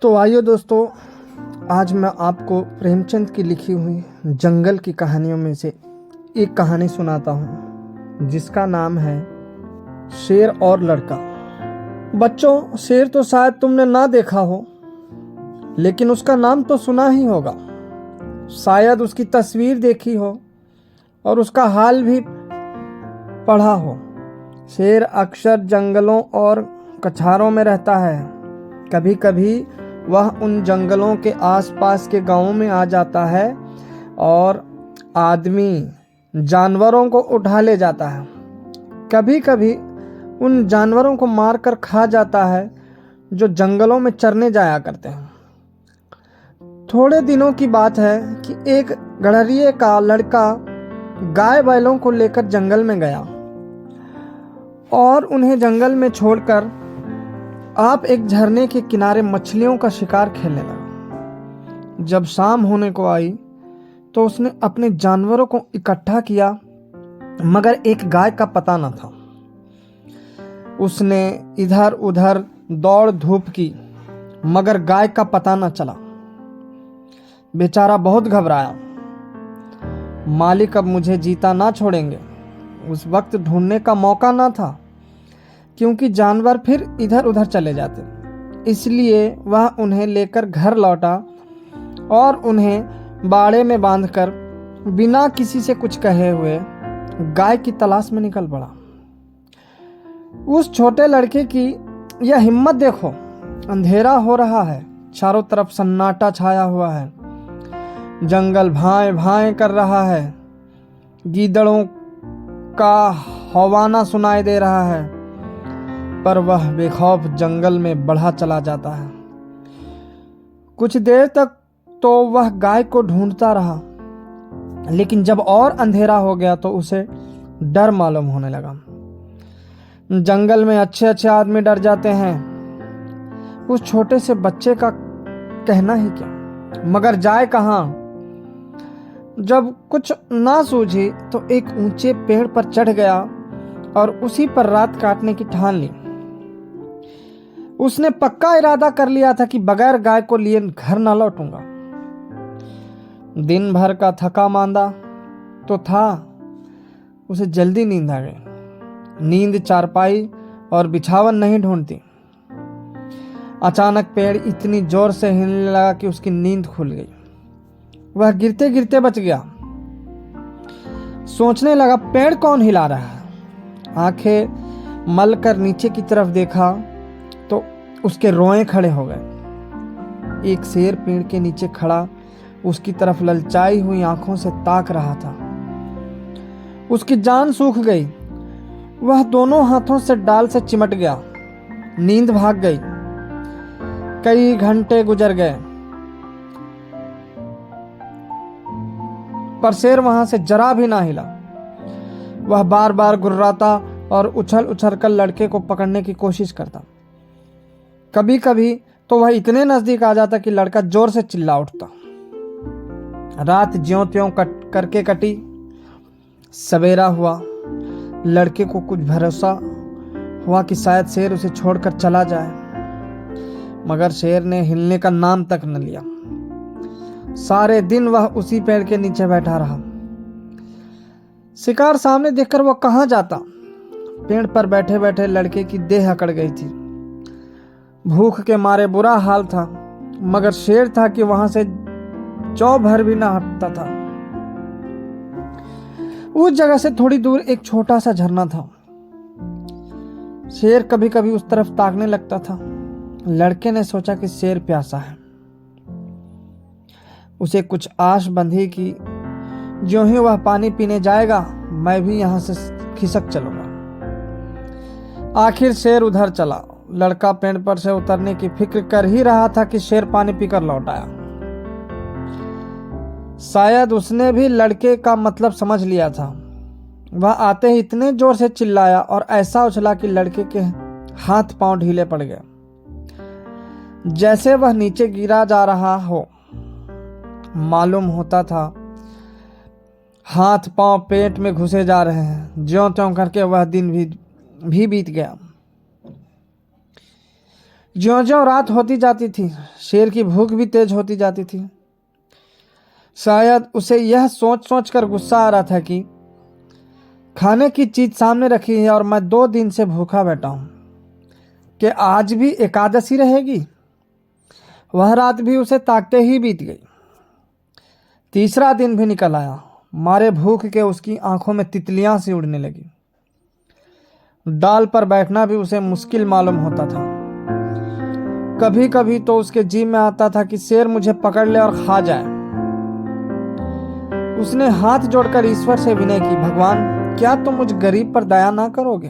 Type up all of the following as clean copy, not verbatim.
तो आइए दोस्तों, आज मैं आपको प्रेमचंद की लिखी हुई जंगल की कहानियों में से एक कहानी सुनाता हूँ जिसका नाम है शेर और लड़का। बच्चों, शेर तो शायद तुमने ना देखा हो, लेकिन उसका नाम तो सुना ही होगा। शायद उसकी तस्वीर देखी हो और उसका हाल भी पढ़ा हो। शेर अक्सर जंगलों और कछारों में रहता है। कभी कभी वह उन जंगलों के आसपास के गांवों में आ जाता है और आदमी जानवरों को उठा ले जाता है। कभी कभी उन जानवरों को मारकर खा जाता है जो जंगलों में चरने जाया करते हैं। थोड़े दिनों की बात है कि एक गड़रिये का लड़का गाय बैलों को लेकर जंगल में गया और उन्हें जंगल में छोड़कर आप एक झरने के किनारे मछलियों का शिकार खेलने लगा। जब शाम होने को आई तो उसने अपने जानवरों को इकट्ठा किया, मगर एक गाय का पता न था। उसने इधर उधर दौड़ धूप की, मगर गाय का पता न चला। बेचारा बहुत घबराया। मालिक अब मुझे जीता ना छोड़ेंगे। उस वक्त ढूंढने का मौका ना था, क्योंकि जानवर फिर इधर उधर चले जाते। इसलिए वह उन्हें लेकर घर लौटा और उन्हें बाड़े में बांधकर बिना किसी से कुछ कहे हुए गाय की तलाश में निकल पड़ा। उस छोटे लड़के की यह हिम्मत देखो। अंधेरा हो रहा है, चारों तरफ सन्नाटा छाया हुआ है, जंगल भाए भाए कर रहा है, गीदड़ों का हौवाना सुनाई दे रहा है, पर वह बेखौफ जंगल में बढ़ा चला जाता है। कुछ देर तक तो वह गाय को ढूंढता रहा, लेकिन जब और अंधेरा हो गया तो उसे डर मालूम होने लगा। जंगल में अच्छे अच्छे आदमी डर जाते हैं, उस छोटे से बच्चे का कहना ही क्या, मगर जाए कहां। जब कुछ ना सूझी तो एक ऊंचे पेड़ पर चढ़ गया और उसी पर रात काटने की ठान ली। उसने पक्का इरादा कर लिया था कि बगैर गाय को लिए घर ना लौटूंगा। दिन भर का थका मांदा तो था, उसे जल्दी नींद आ गई। नींद चारपाई और बिछावन नहीं ढूंढती। अचानक पेड़ इतनी जोर से हिलने लगा कि उसकी नींद खुल गई। वह गिरते गिरते बच गया। सोचने लगा, पेड़ कौन हिला रहा है। आंखें मल कर नीचे की तरफ देखा तो उसके रोए खड़े हो गए। एक शेर पेड़ के नीचे खड़ा उसकी तरफ ललचाई हुई आंखों से ताक रहा था। उसकी जान सूख गई। वह दोनों हाथों से डाल से चिमट गया। नींद भाग गई। कई घंटे गुजर गए, पर शेर वहां से जरा भी ना हिला। वह बार बार गुर्राता और उछल उछल कर लड़के को पकड़ने की कोशिश करता। कभी कभी तो वह इतने नजदीक आ जाता कि लड़का जोर से चिल्ला उठता। रात ज्यों त्यों करके कटी। सवेरा हुआ। लड़के को कुछ भरोसा हुआ कि शायद शेर उसे छोड़कर चला जाए, मगर शेर ने हिलने का नाम तक न लिया। सारे दिन वह उसी पेड़ के नीचे बैठा रहा। शिकार सामने देखकर वह कहां जाता। पेड़ पर बैठे बैठे लड़के की देह अकड़ गई थी। भूख के मारे बुरा हाल था, मगर शेर था कि वहां से जौ भर भी ना हटता था। उस जगह से थोड़ी दूर एक छोटा सा झरना था। शेर कभी कभी उस तरफ ताकने लगता था। लड़के ने सोचा कि शेर प्यासा है। उसे कुछ आश बंधी कि ज्यों ही वह पानी पीने जाएगा, मैं भी यहां से खिसक चलूंगा। आखिर शेर उधर चला। लड़का पेड़ पर से उतरने की फिक्र कर ही रहा था कि शेर पानी पीकर लौट आया। शायद उसने भी लड़के का मतलब समझ लिया था। वह आते ही इतने जोर से चिल्लाया और ऐसा उछला कि लड़के के हाथ पांव ढीले पड़ गए, जैसे वह नीचे गिरा जा रहा हो। मालूम होता था हाथ पांव पेट में घुसे जा रहे हैं। ज्यों त्यों करके वह दिन भी बीत गया। ज्यों-ज्यों रात होती जाती थी, शेर की भूख भी तेज होती जाती थी। शायद उसे यह सोच-सोच कर गुस्सा आ रहा था कि खाने की चीज सामने रखी है और मैं 2 दिन से भूखा बैठा हूं, कि आज भी एकादशी रहेगी। वह रात भी उसे ताकते ही बीत गई। तीसरा दिन भी निकल आया। मारे भूख के उसकी आंखों में तितलियां सी उड़ने लगी। डाल पर बैठना भी उसे मुश्किल मालूम होता था। कभी कभी तो उसके जी में आता था कि शेर मुझे पकड़ ले और खा जाए। उसने हाथ जोड़कर ईश्वर से विनय की, भगवान क्या तुम मुझ गरीब पर दया ना करोगे?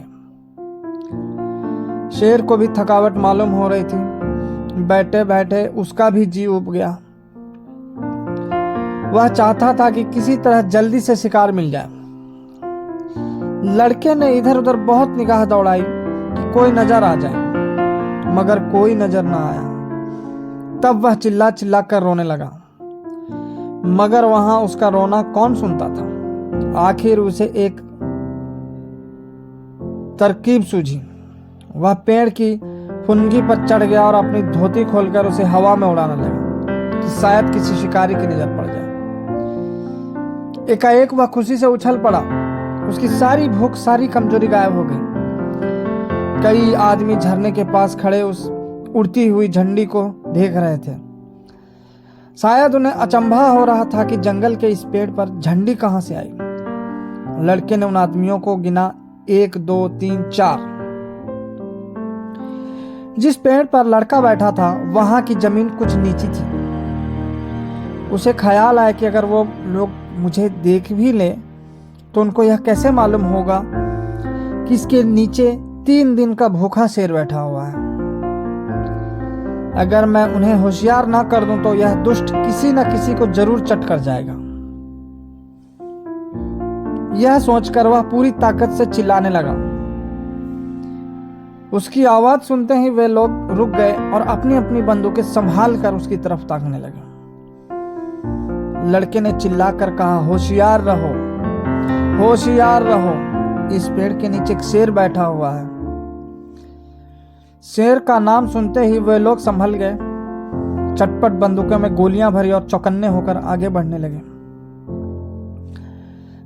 शेर को भी थकावट मालूम हो रही थी। बैठे बैठे उसका भी जी उब गया। वह चाहता था कि किसी तरह जल्दी से शिकार मिल जाए। लड़के ने इधर उधर बहुत निगाह दौड़ाई कि कोई नजर आ जाए, मगर कोई नजर ना आया। तब वह चिल्ला चिल्ला कर रोने लगा, मगर वहां उसका रोना कौन सुनता था। आखिर उसे एक तरकीब सूझी। वह पेड़ की फुनगी पर चढ़ गया और अपनी धोती खोलकर उसे हवा में उड़ाने लगा कि शायद किसी शिकारी की नजर पड़ जाए। एकाएक वह खुशी से उछल पड़ा। उसकी सारी भूख, सारी कमजोरी गायब हो गई। कई आदमी झरने के पास खड़े उस उड़ती हुई झंडी को देख रहे थे। शायद उन्हें अचंभा हो रहा था कि जंगल के इस पेड़ पर झंडी कहां से आई। लड़के ने उन आदमियों को गिना, 1 2 3 4। जिस पेड़ पर लड़का बैठा था वहां की जमीन कुछ नीची थी। उसे ख्याल आया कि अगर वो लोग मुझे देख भी ले तो उनको यह कैसे मालूम होगा कि इसके नीचे 3 दिन का भूखा शेर बैठा हुआ है। अगर मैं उन्हें होशियार ना कर दूं तो यह दुष्ट किसी न किसी को जरूर चट कर जाएगा। यह सोचकर वह पूरी ताकत से चिल्लाने लगा। उसकी आवाज सुनते ही वे लोग रुक गए और अपनी अपनी बंदूकें संभाल कर उसकी तरफ ताकने लगे। लड़के ने चिल्लाकर कहा, होशियार रहो, होशियार रहो, इस पेड़ के नीचे एक शेर बैठा हुआ है। शेर का नाम सुनते ही वे लोग संभल गए, चटपट बंदूकों में गोलियां भरी और चौकन्ने होकर आगे बढ़ने लगे।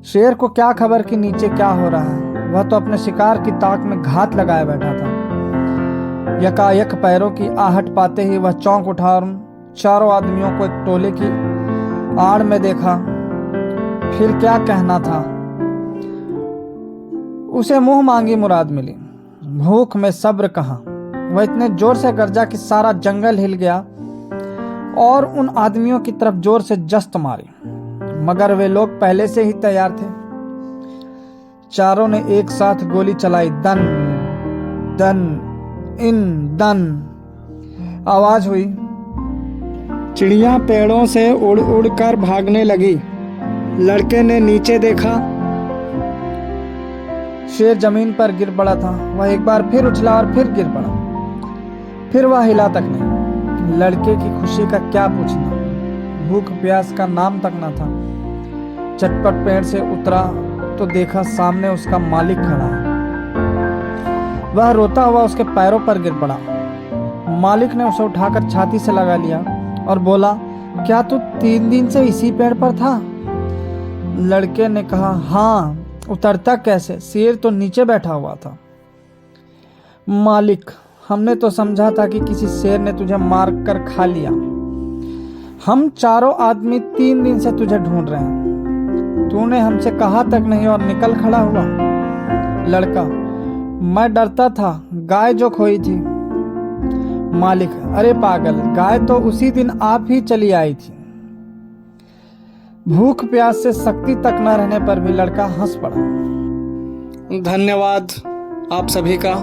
शेर को क्या खबर कि नीचे क्या हो रहा है। वह तो अपने शिकार की ताक में घात लगाए बैठा था। यकायक पैरों की आहट पाते ही वह चौंक उठा और 4 आदमियों को एक टोले की आड़ में देखा। फिर क्या कहना था, उसे मुंह मांगी मुराद मिली। भूख में सब्र कहां। वह इतने जोर से गरजा कि सारा जंगल हिल गया और उन आदमियों की तरफ जोर से जस्त मारी, मगर वे लोग पहले से ही तैयार थे। चारों ने एक साथ गोली चलाई। दन दन इन दन आवाज हुई। चिड़िया पेड़ों से उड़ उड़ कर भागने लगी। लड़के ने नीचे देखा, शेर जमीन पर गिर पड़ा था। वह एक बार फिर उछला और फिर गिर पड़ा। फिर वह हिला तक नहीं। लड़के की खुशी का क्या पूछना, भूख प्यास का नाम तक न था। चटपट पेड़ से उतरा तो देखा सामने उसका मालिक खड़ा है। वह रोता हुआ उसके पैरों पर गिर पड़ा। मालिक ने उसे उठाकर छाती से लगा लिया और बोला, क्या तू 3 दिन से इसी पेड़ पर था? लड़के ने कहा, हाँ, उतरता कैसे, शेर तो नीचे बैठा हुआ था। मालिक, हमने तो समझा था कि किसी शेर ने तुझे मार कर खा लिया। हम 4 आदमी 3 दिन से तुझे ढूंढ रहे हैं। तूने हमसे कहा तक नहीं और निकल खड़ा हुआ। लड़का, मैं डरता था, गाय जो खोई थी। मालिक, अरे पागल, गाय तो उसी दिन आप ही चली आई थी। भूख प्यास से शक्ति तक न रहने पर भी लड़का हंस पड़ा। धन्यवाद आप सभी का।